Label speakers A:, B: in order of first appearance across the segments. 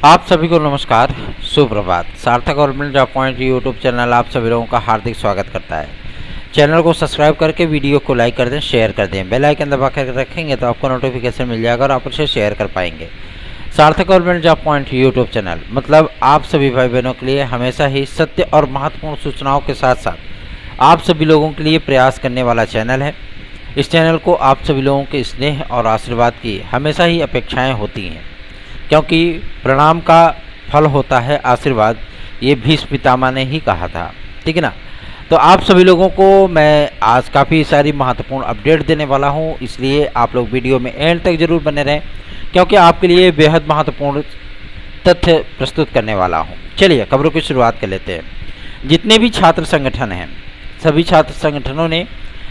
A: आप सभी को नमस्कार, सुप्रभात। सार्थक government job point YouTube channel आप सभी लोगों का हार्दिक स्वागत करता है। चैनल को सब्सक्राइब करके वीडियो को लाइक कर दें, शेयर कर दें। बेल आइकन दबा कर रखेंगे तो आपको नोटिफिकेशन मिल जाएगा और आप उसे शेयर कर पाएंगे। सार्थक government job point YouTube channel मतलब आप सभी भाई बहनों के लिए हमेशा ही सत्य और महत्वपूर्ण सूचनाओं के साथ साथ आप सभी लोगों के लिए प्रयास करने वाला चैनल है। इस चैनल को आप सभी लोगों के स्नेह और आशीर्वाद की हमेशा ही अपेक्षाएँ होती हैं, क्योंकि प्रणाम का फल होता है आशीर्वाद, ये भीष्म पितामह ने ही कहा था। ठीक है ना। तो आप सभी लोगों को मैं आज काफ़ी सारी महत्वपूर्ण अपडेट देने वाला हूँ, इसलिए आप लोग वीडियो में एंड तक जरूर बने रहें, क्योंकि आपके लिए बेहद महत्वपूर्ण तथ्य प्रस्तुत करने वाला हूँ। चलिए खबरों की शुरुआत कर लेते हैं। जितने भी छात्र संगठन हैं, सभी छात्र संगठनों ने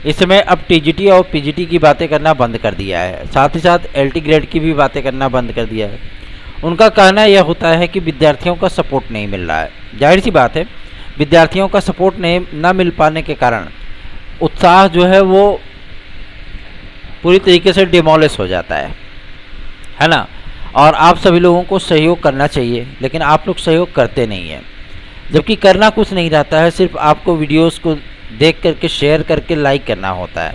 A: इस समय अब टीजीटी और पीजीटी की बातें करना बंद कर दिया है, साथ ही साथ एलटी ग्रेड की भी बातें करना बंद कर दिया है। उनका कहना यह होता है कि विद्यार्थियों का सपोर्ट नहीं मिल रहा है। जाहिर सी बात है, विद्यार्थियों का सपोर्ट नहीं ना मिल पाने के कारण उत्साह जो है वो पूरी तरीके से डिमोलिश हो जाता है ना। और आप सभी लोगों को सहयोग करना चाहिए, लेकिन आप लोग सहयोग करते नहीं हैं। जबकि करना कुछ नहीं रहता है, सिर्फ आपको वीडियोस को देख करके शेयर करके लाइक करना होता है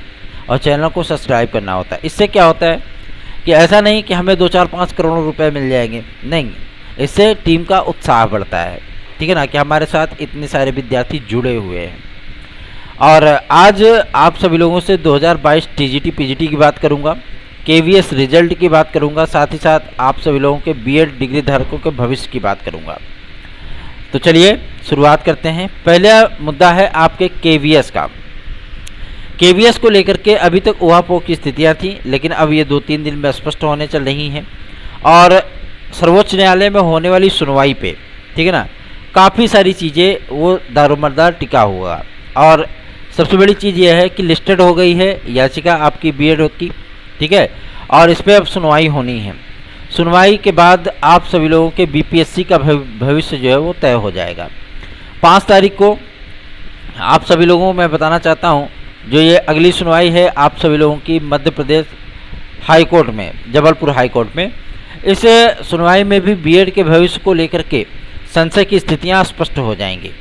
A: और चैनल को सब्सक्राइब करना होता है। इससे क्या होता है कि ऐसा नहीं कि हमें 2-4-5 करोड़ रुपए मिल जाएंगे, नहीं, इससे टीम का उत्साह बढ़ता है। ठीक है ना, कि हमारे साथ इतने सारे विद्यार्थी जुड़े हुए हैं। और आज आप सभी लोगों से 2022 टीजीटी पीजीटी की बात करूंगा, केवीएस रिजल्ट की बात करूंगा, साथ ही साथ आप सभी लोगों के बीएड डिग्री धारकों के भविष्य की बात करूंगा। तो चलिए शुरुआत करते हैं। पहला मुद्दा है आपके केवीएस का। केवीएस को लेकर के अभी तक ऊहापोह की स्थितियां थी, लेकिन अब ये 2-3 दिन में स्पष्ट होने चल रही हैं। और सर्वोच्च न्यायालय में होने वाली सुनवाई पे, ठीक है ना, काफ़ी सारी चीज़ें वो दारोमदार टिका हुआ। और सबसे बड़ी चीज़ ये है कि लिस्टेड हो गई है याचिका आपकी बीएड की, ठीक है, और इस पर अब सुनवाई होनी है। सुनवाई के बाद आप सभी लोगों के बीपीएससी का भविष्य जो है वो तय हो जाएगा। 5 तारीख को आप सभी लोगों को मैं बताना चाहता हूँ, जो ये अगली सुनवाई है आप सभी लोगों की मध्य प्रदेश हाई कोर्ट में, जबलपुर हाई कोर्ट में। इस सुनवाई में भी बीएड के भविष्य को लेकर के संशय की स्थितियां स्पष्ट हो जाएंगी।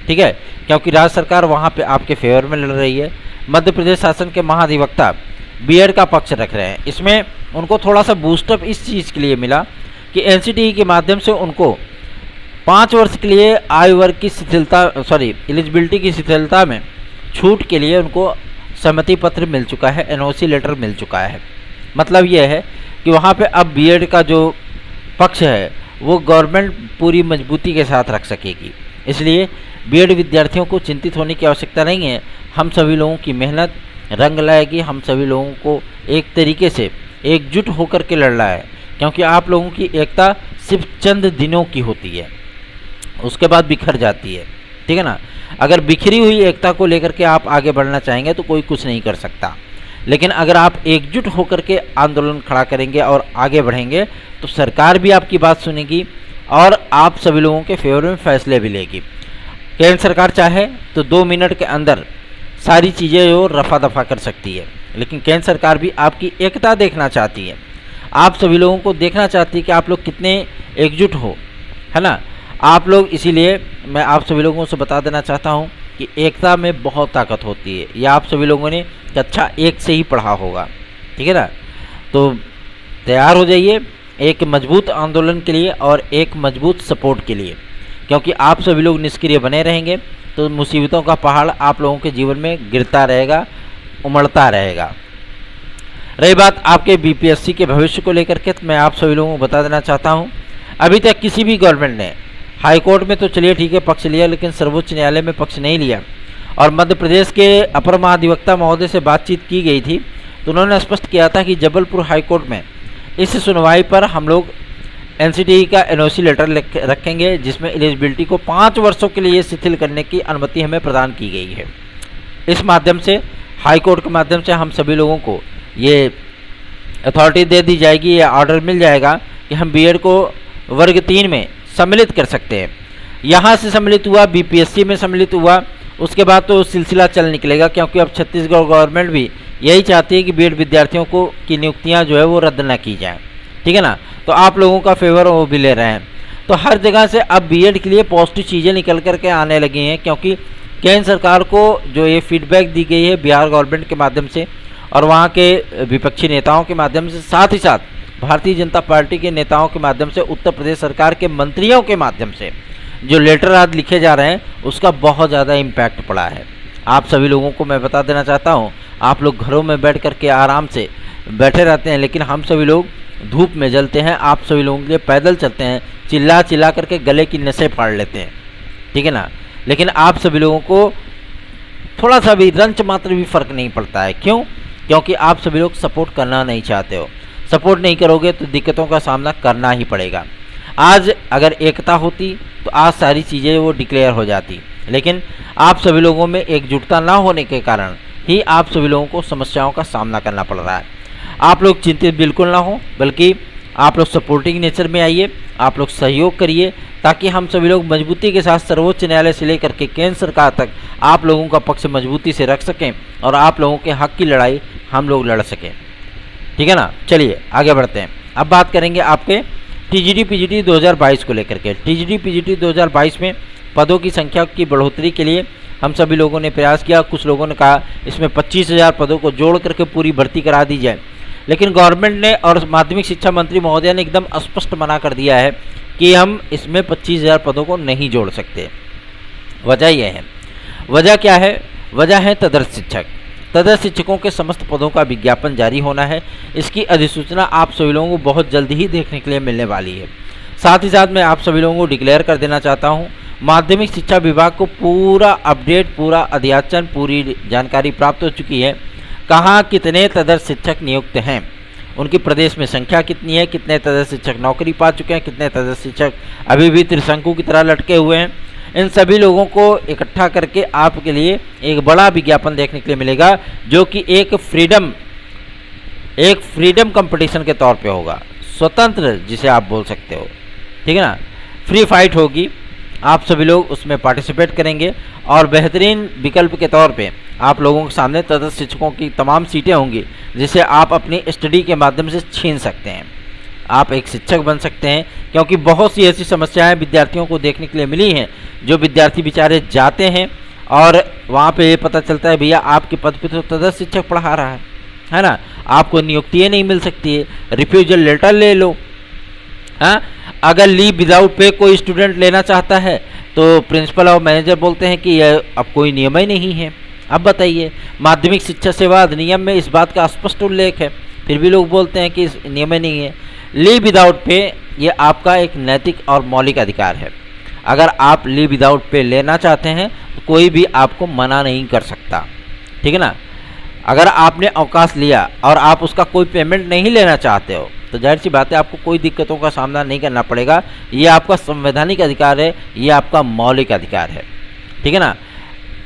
A: ठीक है, क्योंकि राज्य सरकार वहां पे आपके फेवर में लड़ रही है। मध्य प्रदेश शासन के महाधिवक्ता बीएड का पक्ष रख रहे हैं। इसमें उनको थोड़ा सा बूस्टअप इस चीज़ के लिए मिला कि एनसीटीई के माध्यम से उनको 5 वर्ष के लिए आयु वर्ग की शिथिलता एलिजिबिलिटी की शिथिलता में छूट के लिए उनको सहमति पत्र मिल चुका है, एनओसी लेटर मिल चुका है। मतलब ये है कि वहाँ पे अब बीएड का जो पक्ष है वो गवर्नमेंट पूरी मजबूती के साथ रख सकेगी। इसलिए बीएड विद्यार्थियों को चिंतित होने की आवश्यकता नहीं है। हम सभी लोगों की मेहनत रंग लाएगी, हम सभी लोगों को एक तरीके से एकजुट होकर के लड़ना है, क्योंकि आप लोगों की एकता सिर्फ चंद दिनों की होती है, उसके बाद बिखर जाती है। ठीक है ना। अगर बिखरी हुई एकता को लेकर के आप आगे बढ़ना चाहेंगे तो कोई कुछ नहीं कर सकता, लेकिन अगर आप एकजुट होकर के आंदोलन खड़ा करेंगे और आगे बढ़ेंगे तो सरकार भी आपकी बात सुनेगी और आप सभी लोगों के फेवर में फैसले भी लेगी। केंद्र सरकार चाहे तो 2 मिनट के अंदर सारी चीज़ें जो रफा दफा कर सकती है, लेकिन केंद्र सरकार भी आपकी एकता देखना चाहती है, आप सभी लोगों को देखना चाहती है कि आप लोग कितने एकजुट हो, है ना। आप लोग, इसीलिए मैं आप सभी लोगों से बता देना चाहता हूं कि एकता में बहुत ताकत होती है। यह आप सभी लोगों ने कक्षा 1 से ही पढ़ा होगा। ठीक है ना। तो तैयार हो जाइए एक मजबूत आंदोलन के लिए और एक मजबूत सपोर्ट के लिए, क्योंकि आप सभी लोग निष्क्रिय बने रहेंगे तो मुसीबतों का पहाड़ आप लोगों के जीवन में गिरता रहेगा, उमड़ता रहेगा। रही बात आपके बीपीएससी के भविष्य को लेकर के, तो मैं आप सभी लोगों को बता देना चाहता हूँ, अभी तक किसी भी गवर्नमेंट ने हाई कोर्ट में तो चलिए ठीक है पक्ष लिया, लेकिन सर्वोच्च न्यायालय में पक्ष नहीं लिया। और मध्य प्रदेश के अपर महाधिवक्ता महोदय से बातचीत की गई थी, तो उन्होंने स्पष्ट किया था कि जबलपुर हाई कोर्ट में इस सुनवाई पर हम लोग एनसीटीई का एनओसी लेटर रखेंगे, जिसमें एलिजिबिलिटी को 5 वर्षों के लिए शिथिल करने की अनुमति हमें प्रदान की गई है। इस माध्यम से हाई कोर्ट के माध्यम से हम सभी लोगों को ये अथॉरिटी दे दी जाएगी, ये ऑर्डर मिल जाएगा कि हम बीएड को वर्ग 3 में सम्मिलित कर सकते हैं। यहाँ से सम्मिलित हुआ, बीपीएससी में सम्मिलित हुआ, उसके बाद तो सिलसिला चल निकलेगा, क्योंकि अब छत्तीसगढ़ गवर्नमेंट भी यही चाहती है कि बीएड विद्यार्थियों की नियुक्तियाँ जो है वो रद्द न की जाएँ। ठीक है ना। तो आप लोगों का फेवर वो भी ले रहे हैं। तो हर जगह से अब बीएड के लिए पॉजिटिव चीज़ें निकल कर के आने लगी हैं, क्योंकि केंद्र सरकार को जो ये फीडबैक दी गई है बिहार गवर्नमेंट के माध्यम से और वहाँ के विपक्षी नेताओं के माध्यम से, साथ ही साथ भारतीय जनता पार्टी के नेताओं के माध्यम से, उत्तर प्रदेश सरकार के मंत्रियों के माध्यम से जो लेटर आज लिखे जा रहे हैं, उसका बहुत ज़्यादा इम्पैक्ट पड़ा है। आप सभी लोगों को मैं बता देना चाहता हूँ, आप लोग घरों में बैठ कर के आराम से बैठे रहते हैं, लेकिन हम सभी लोग धूप में जलते हैं। आप सभी लोगों के लिए पैदल चलते हैं, चिल्ला चिल्ला करके गले की नसें फाड़ लेते हैं, ठीक है ना। लेकिन आप सभी लोगों को थोड़ा सा भी रंच मात्र भी फर्क नहीं पड़ता है। क्यों? क्योंकि आप सभी लोग सपोर्ट करना नहीं चाहते हो। सपोर्ट नहीं करोगे तो दिक्कतों का सामना करना ही पड़ेगा। आज अगर एकता होती तो आज सारी चीज़ें वो डिक्लेयर हो जाती, लेकिन आप सभी लोगों में एकजुटता ना होने के कारण ही आप सभी लोगों को समस्याओं का सामना करना पड़ रहा है। आप लोग चिंतित बिल्कुल ना हो, बल्कि आप लोग सपोर्टिंग नेचर में आइए, आप लोग सहयोग करिए, ताकि हम सभी लोग मजबूती के साथ सर्वोच्च न्यायालय से लेकर के केंद्र सरकार तक आप लोगों का पक्ष मजबूती से रख सकें और आप लोगों के हक की लड़ाई हम लोग लड़ सकें, ठीक है ना। चलिए आगे बढ़ते हैं। अब बात करेंगे आपके टीजीटी पीजीटी 2022 को लेकर के। टीजीटी पीजीटी 2022 में पदों की संख्या की बढ़ोतरी के लिए हम सभी लोगों ने प्रयास किया। कुछ लोगों ने कहा इसमें 25,000 पदों को जोड़ करके पूरी भर्ती करा दी जाए, लेकिन गवर्नमेंट ने और माध्यमिक शिक्षा मंत्री महोदय ने एकदम स्पष्ट मना कर दिया है कि हम इसमें 25,000 पदों को नहीं जोड़ सकते। वजह यह है, वजह क्या है? वजह है तदर्थ शिक्षक। तदर्थ शिक्षकों के समस्त पदों का विज्ञापन जारी होना है। इसकी अधिसूचना आप सभी लोगों को बहुत जल्द ही देखने के लिए मिलने वाली है। साथ ही साथ मैं आप सभी लोगों को डिक्लेयर कर देना चाहता हूँ, माध्यमिक शिक्षा विभाग को पूरा अपडेट, पूरा अध्याचन, पूरी जानकारी प्राप्त हो चुकी है। कहाँ कितने तदर्थ शिक्षक नियुक्त हैं, उनकी प्रदेश में संख्या कितनी है, कितने तदर्थ शिक्षक नौकरी पा चुके हैं, कितने तदर्थ शिक्षक अभी भी त्रिशंकु की तरह लटके हुए हैं, इन सभी लोगों को इकट्ठा करके आपके लिए एक बड़ा विज्ञापन देखने के लिए मिलेगा, जो कि एक फ्रीडम कंपटीशन के तौर पे होगा, स्वतंत्र जिसे आप बोल सकते हो, ठीक है ना। फ्री फाइट होगी, आप सभी लोग उसमें पार्टिसिपेट करेंगे और बेहतरीन विकल्प के तौर पे आप लोगों के सामने तदर्थ शिक्षकों की तमाम सीटें होंगी, जिसे आप अपनी स्टडी के माध्यम से छीन सकते हैं। आप एक शिक्षक बन सकते हैं, क्योंकि बहुत सी ऐसी समस्याएं विद्यार्थियों को देखने के लिए मिली हैं, जो विद्यार्थी बेचारे जाते हैं और वहाँ पे ये पता चलता है भैया आपके पद पे तो तदर्थ शिक्षक पढ़ा रहा है ना, आपको नियुक्ति नहीं मिल सकती है, रिफ्यूजल लेटर ले लो। हाँ, अगर लीव विदाउट पे कोई स्टूडेंट लेना चाहता है तो प्रिंसिपल और मैनेजर बोलते हैं कि यह अब कोई नियम ही नहीं है। अब बताइए, माध्यमिक शिक्षा सेवा अधिनियम में इस बात का स्पष्ट उल्लेख है, फिर भी लोग बोलते हैं कि इस नियम में नहीं है। लीव विदाउट पे ये आपका एक नैतिक और मौलिक अधिकार है। अगर आप लीव विदाउट पे लेना चाहते हैं तो कोई भी आपको मना नहीं कर सकता, ठीक है ना। अगर आपने अवकाश लिया और आप उसका कोई पेमेंट नहीं लेना चाहते हो तो जाहिर सी बात है आपको कोई दिक्कतों का सामना नहीं करना पड़ेगा। ये आपका संवैधानिक अधिकार है, ये आपका मौलिक अधिकार है, ठीक है ना।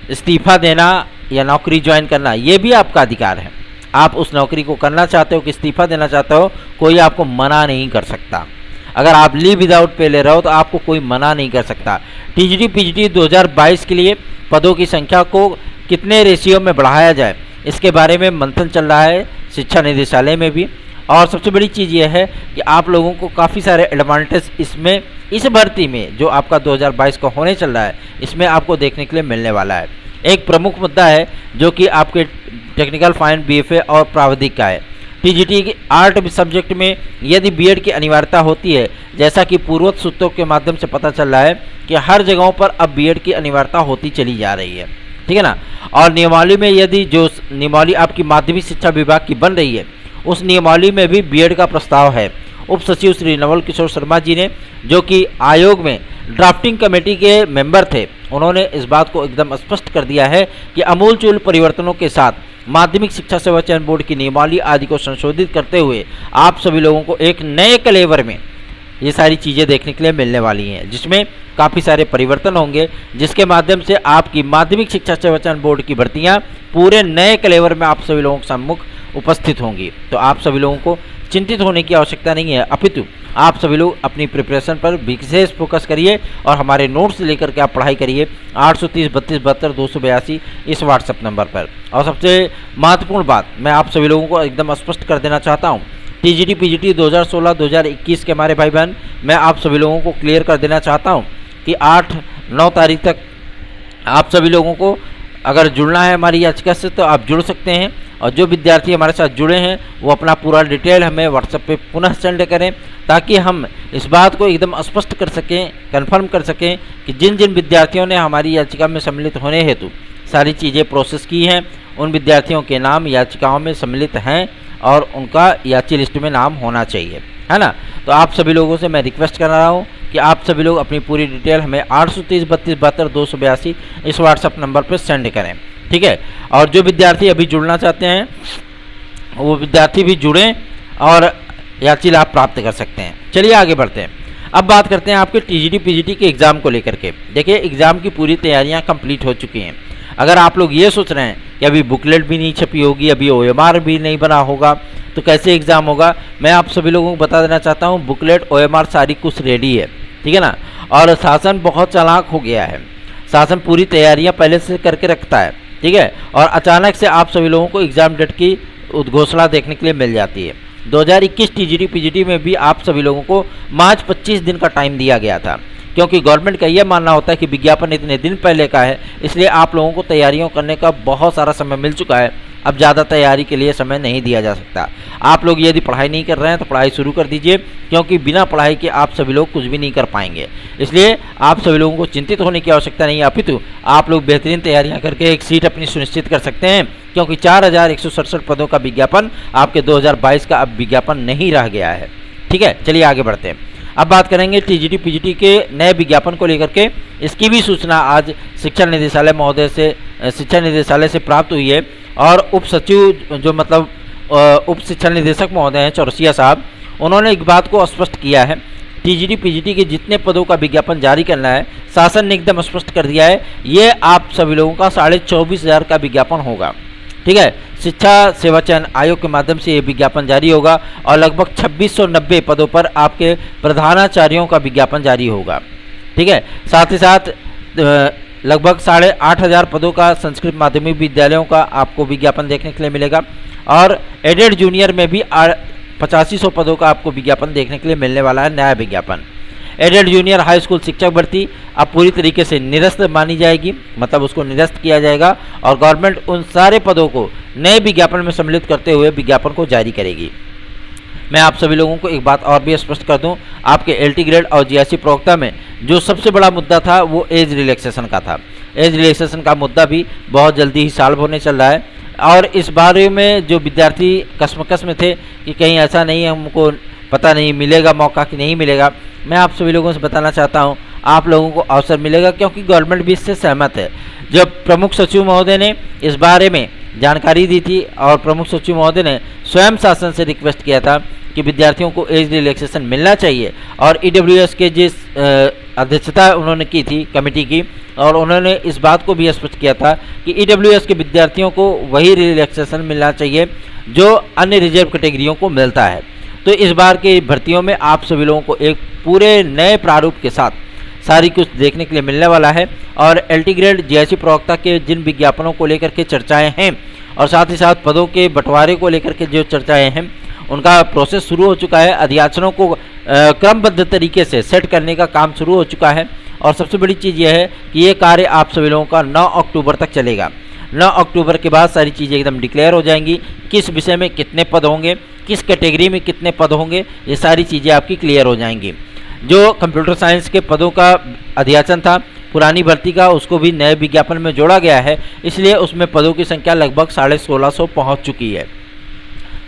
A: इस्तीफा देना या नौकरी ज्वाइन करना ये भी आपका अधिकार है। आप उस नौकरी को करना चाहते हो कि इस्तीफा देना चाहते हो, कोई आपको मना नहीं कर सकता। अगर आप लीव विदाउट पे ले रहे हो तो आपको कोई मना नहीं कर सकता। टीजीटी पीजीटी 2022 के लिए पदों की संख्या को कितने रेशियो में बढ़ाया जाए, इसके बारे में मंथन चल रहा है शिक्षा निदेशालय में भी। और सबसे बड़ी चीज़ यह है कि आप लोगों को काफ़ी सारे एडवांटेज इसमें, इस भर्ती में जो आपका 2022 का होने चल रहा है, इसमें आपको देखने के लिए मिलने वाला है। एक प्रमुख मुद्दा है जो कि आपके टेक्निकल फाइन बीएफए और प्राविधिक का है। टीजीटी के आर्ट सब्जेक्ट में यदि बीएड की अनिवार्यता होती है, जैसा कि पूर्वोक्त सूत्रों के माध्यम से पता चल रहा है कि हर जगहों पर अब बीएड की अनिवार्यता होती चली जा रही है, ठीक है ना। और नियमावली में यदि जो नियमावली आपकी माध्यमिक शिक्षा विभाग की बन रही है, उस नियमावली में भी बीएड का प्रस्ताव है। उप सचिव श्री नवल किशोर शर्मा जी ने, जो कि आयोग में ड्राफ्टिंग कमेटी के मेंबर थे, उन्होंने इस बात को एकदम स्पष्ट कर दिया है कि अमूलचूल परिवर्तनों के साथ माध्यमिक शिक्षा सेवा चयन बोर्ड की नियमावली आदि को संशोधित करते हुए आप सभी लोगों को एक नए कलेवर में ये सारी चीज़ें देखने के लिए मिलने वाली हैं, जिसमें काफ़ी सारे परिवर्तन होंगे, जिसके माध्यम से आपकी माध्यमिक शिक्षा सेवा चयन बोर्ड की भर्तियाँ पूरे नए कलेवर में आप सभी लोगों के सम्मुख उपस्थित होंगी। तो आप सभी लोगों को चिंतित होने की आवश्यकता नहीं है, अपितु आप सभी लोग अपनी प्रिपरेशन पर विशेष फोकस करिए और हमारे नोट्स लेकर के आप पढ़ाई करिए 830 32 72 282 इस व्हाट्सएप नंबर पर। और सबसे महत्वपूर्ण बात मैं आप सभी लोगों को एकदम स्पष्ट कर देना चाहता हूँ, टीजीटी पीजीटी 2016-2021 के हमारे भाई बहन, मैं आप सभी लोगों को क्लियर कर देना चाहता हूं कि 8-9 तारीख तक आप सभी लोगों को अगर जुड़ना है हमारी याचिका से तो आप जुड़ सकते हैं। और जो विद्यार्थी हमारे साथ जुड़े हैं वो अपना पूरा डिटेल हमें व्हाट्सएप पे पुनः सेंड करें, ताकि हम इस बात को एकदम स्पष्ट कर सकें, कंफर्म कर सकें कि जिन जिन विद्यार्थियों ने हमारी याचिका में सम्मिलित होने हेतु सारी चीज़ें प्रोसेस की हैं, उन विद्यार्थियों के नाम याचिकाओं में सम्मिलित हैं और उनका याची लिस्ट में नाम होना चाहिए, है ना। तो आप सभी लोगों से मैं रिक्वेस्ट कर रहा हूँ कि आप सभी लोग अपनी पूरी डिटेल हमें 830 32 72 282 इस व्हाट्सएप नंबर पर सेंड करें, ठीक है। और जो विद्यार्थी अभी जुड़ना चाहते हैं वो विद्यार्थी भी जुड़ें और याची लाभ प्राप्त कर सकते हैं। चलिए आगे बढ़ते हैं। अब बात करते हैं आपके टीजीटी पीजीटी के एग्ज़ाम को लेकर के। देखिए, एग्ज़ाम की पूरी तैयारियां कंप्लीट हो चुकी हैं। अगर आप लोग ये सोच रहे हैं कि अभी बुकलेट भी नहीं छपी होगी, अभी OMR भी नहीं बना होगा, तो कैसे एग्ज़ाम होगा, मैं आप सभी लोगों को बता देना चाहता हूँ, बुकलेट OMR सारी कुछ रेडी है, ठीक है ना। और शासन बहुत चालाक हो गया है, शासन पूरी तैयारियां पहले से करके रखता है, ठीक है। और अचानक से आप सभी लोगों को एग्ज़ाम डेट की उद्घोषणा देखने के लिए मिल जाती है। 2021 टीजीटी पीजीटी में भी आप सभी लोगों को मार्च 25 दिन का टाइम दिया गया था, क्योंकि गवर्नमेंट का यह मानना होता है कि विज्ञापन इतने दिन पहले का है, इसलिए आप लोगों को तैयारियों करने का बहुत सारा समय मिल चुका है। अब ज़्यादा तैयारी के लिए समय नहीं दिया जा सकता। आप लोग यदि पढ़ाई नहीं कर रहे हैं तो पढ़ाई शुरू कर दीजिए, क्योंकि बिना पढ़ाई के आप सभी लोग कुछ भी नहीं कर पाएंगे। इसलिए आप सभी लोगों को चिंतित होने की आवश्यकता नहीं है, अपितु आप लोग बेहतरीन तैयारियां करके एक सीट अपनी सुनिश्चित कर सकते हैं, क्योंकि 4167 पदों का विज्ञापन आपके 2022 का अब विज्ञापन नहीं रह गया है, ठीक है। चलिए आगे बढ़ते हैं। अब बात करेंगे टीजीटी पीजीटी के नए विज्ञापन को लेकर के। इसकी भी सूचना आज शिक्षा निदेशालय महोदय से शिक्षा निदेशालय से प्राप्त हुई है। और उप सचिव जो मतलब उप शिक्षा निदेशक महोदय हैं चौरसिया साहब, उन्होंने एक बात को स्पष्ट किया है, टीजीटी पीजीटी के जितने पदों का विज्ञापन जारी करना है शासन ने एकदम स्पष्ट कर दिया है, ये आप सभी लोगों का 24,500 का विज्ञापन होगा, ठीक है। शिक्षा सेवा चयन आयोग के माध्यम से ये विज्ञापन जारी होगा और लगभग 2690 पदों पर आपके प्रधानाचार्यों का विज्ञापन जारी होगा, ठीक है। साथ ही साथ लगभग 8,500 पदों का संस्कृत माध्यमिक विद्यालयों का आपको विज्ञापन देखने के लिए मिलेगा। और एडेड जूनियर में भी 8500 पदों का आपको विज्ञापन देखने के लिए मिलने वाला है, नया विज्ञापन। एडेड जूनियर हाई स्कूल शिक्षक भर्ती अब पूरी तरीके से निरस्त मानी जाएगी, मतलब उसको निरस्त किया जाएगा और गवर्नमेंट उन सारे पदों को नए विज्ञापन में सम्मिलित करते हुए विज्ञापन को जारी करेगी। मैं आप सभी लोगों को एक बात और भी स्पष्ट कर दूं, आपके LT ग्रेड और GRC प्रवक्ता में जो सबसे बड़ा मुद्दा था वो एज रिलैक्सेशन का था। एज रिलैक्सेशन का मुद्दा भी बहुत जल्दी ही सॉल्व होने चल रहा है। और इस बारे में जो विद्यार्थी कश्मकश में थे कि कहीं ऐसा नहीं है, हमको पता नहीं मिलेगा मौका कि नहीं मिलेगा, मैं आप सभी लोगों से बताना चाहता हूं, आप लोगों को अवसर मिलेगा, क्योंकि गवर्नमेंट भी इससे सहमत है। जब प्रमुख सचिव महोदय ने इस बारे में जानकारी दी थी और प्रमुख सचिव महोदय ने स्वयं शासन से रिक्वेस्ट किया था कि विद्यार्थियों को एज रिलैक्सेशन मिलना चाहिए, और EWS के जिस अध्यक्षता उन्होंने की थी कमेटी की, और उन्होंने इस बात को भी स्पष्ट किया था कि EWS के विद्यार्थियों को वही रिलैक्सेशन मिलना चाहिए जो अन्य रिजर्व कैटेगरियों को मिलता है। तो इस बार की भर्तियों में आप सभी लोगों को एक पूरे नए प्रारूप के साथ सारी कुछ देखने के लिए मिलने वाला है। और LT ग्रेड GRC प्रवक्ता के जिन विज्ञापनों को लेकर के चर्चाएं हैं और साथ ही साथ पदों के बंटवारे को लेकर के जो चर्चाएं हैं, उनका प्रोसेस शुरू हो चुका है। अध्याचनों को क्रमबद्ध तरीके से सेट करने का काम शुरू हो चुका है। और सबसे बड़ी चीज़ यह है कि ये कार्य आप सभी लोगों का 9 अक्टूबर तक चलेगा। 9 अक्टूबर के बाद सारी चीज़ें एकदम डिक्लेयर हो जाएंगी, किस विषय में कितने पद होंगे, किस कैटेगरी में कितने पद होंगे, ये सारी चीज़ें आपकी क्लियर हो जाएंगी। जो कंप्यूटर साइंस के पदों का अध्याचन था पुरानी भर्ती का, उसको भी नए विज्ञापन में जोड़ा गया है, इसलिए उसमें पदों की संख्या लगभग 1650 पहुँच चुकी है।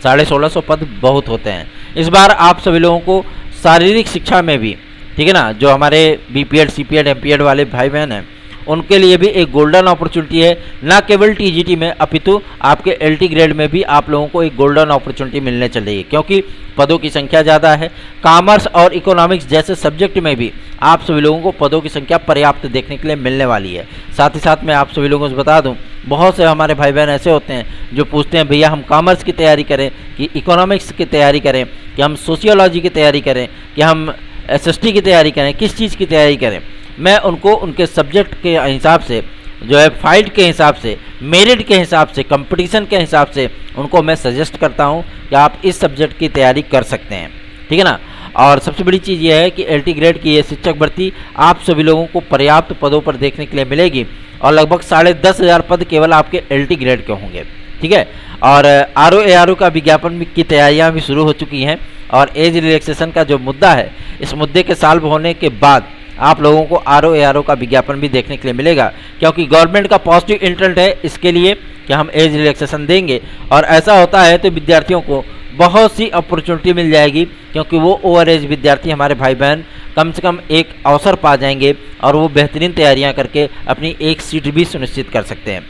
A: 1650 पद बहुत होते हैं। इस बार आप सभी लोगों को शारीरिक शिक्षा में भी, ठीक है ना, जो हमारे BPED CPED MPED वाले भाई बहन हैं, उनके लिए भी एक गोल्डन अपॉर्चुनिटी है। ना केवल TGT में अपितु आपके LT ग्रेड में भी आप लोगों को एक गोल्डन अपॉर्चुनिटी मिलने चल रही है, क्योंकि पदों की संख्या ज़्यादा है। कॉमर्स और इकोनॉमिक्स जैसे सब्जेक्ट में भी आप सभी लोगों को पदों की संख्या पर्याप्त देखने के लिए मिलने वाली है। साथ ही साथ मैं आप सभी लोगों से बता दूं, बहुत से हमारे भाई बहन ऐसे होते हैं जो पूछते हैं भैया हम कॉमर्स की तैयारी करें कि इकोनॉमिक्स की तैयारी करें, कि हम सोशियोलॉजी की तैयारी करें, कि हम SST की तैयारी करें, किस चीज़ की तैयारी करें। मैं उनको उनके सब्जेक्ट के हिसाब से जो है फाइट के हिसाब से, मेरिट के हिसाब से, कंपटीशन के हिसाब से उनको मैं सजेस्ट करता हूं कि आप इस सब्जेक्ट की तैयारी कर सकते हैं, ठीक है ना। और सबसे बड़ी चीज़ यह है कि LT ग्रेड की ये शिक्षक भर्ती आप सभी लोगों को पर्याप्त पदों पर देखने के लिए मिलेगी और लगभग 10,500 पद केवल आपके LT ग्रेड के होंगे, ठीक है। और RO-ARO का विज्ञापन की तैयारियां भी शुरू हो चुकी हैं और एज रिलैक्सेशन का जो मुद्दा है, इस मुद्दे के सॉल्व होने के बाद आप लोगों को RO-ARO का विज्ञापन भी देखने के लिए मिलेगा, क्योंकि गवर्नमेंट का पॉजिटिव इंटेंट है इसके लिए कि हम एज रिलैक्सेशन देंगे। और ऐसा होता है तो विद्यार्थियों को बहुत सी अपॉर्चुनिटी मिल जाएगी, क्योंकि वो ओवर एज विद्यार्थी हमारे भाई बहन कम से कम एक अवसर पा जाएंगे और वो बेहतरीन तैयारियां करके अपनी एक सीट भी सुनिश्चित कर सकते हैं।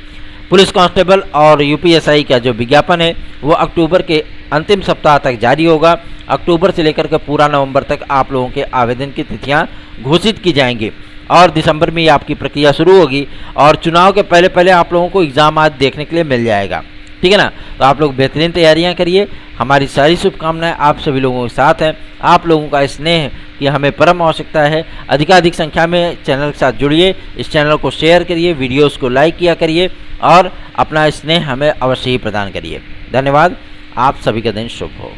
A: पुलिस कांस्टेबल और UPSI का जो विज्ञापन है वो अक्टूबर के अंतिम सप्ताह तक जारी होगा। अक्टूबर से लेकर के पूरा नवंबर तक आप लोगों के आवेदन की तिथियां घोषित की जाएंगी और दिसंबर में ये आपकी प्रक्रिया शुरू होगी और चुनाव के पहले पहले आप लोगों को एग्ज़ाम आज देखने के लिए मिल जाएगा, ठीक है ना। तो आप लोग बेहतरीन तैयारियां करिए। हमारी सारी शुभकामनाएं आप सभी लोगों के साथ हैं। आप लोगों का स्नेह की हमें परम आवश्यकता है। अधिकाधिक संख्या में चैनल के साथ जुड़िए, इस चैनल को शेयर करिए, वीडियोस को लाइक किया करिए और अपना स्नेह हमें अवश्य ही प्रदान करिए। धन्यवाद। आप सभी का दिन शुभ हो।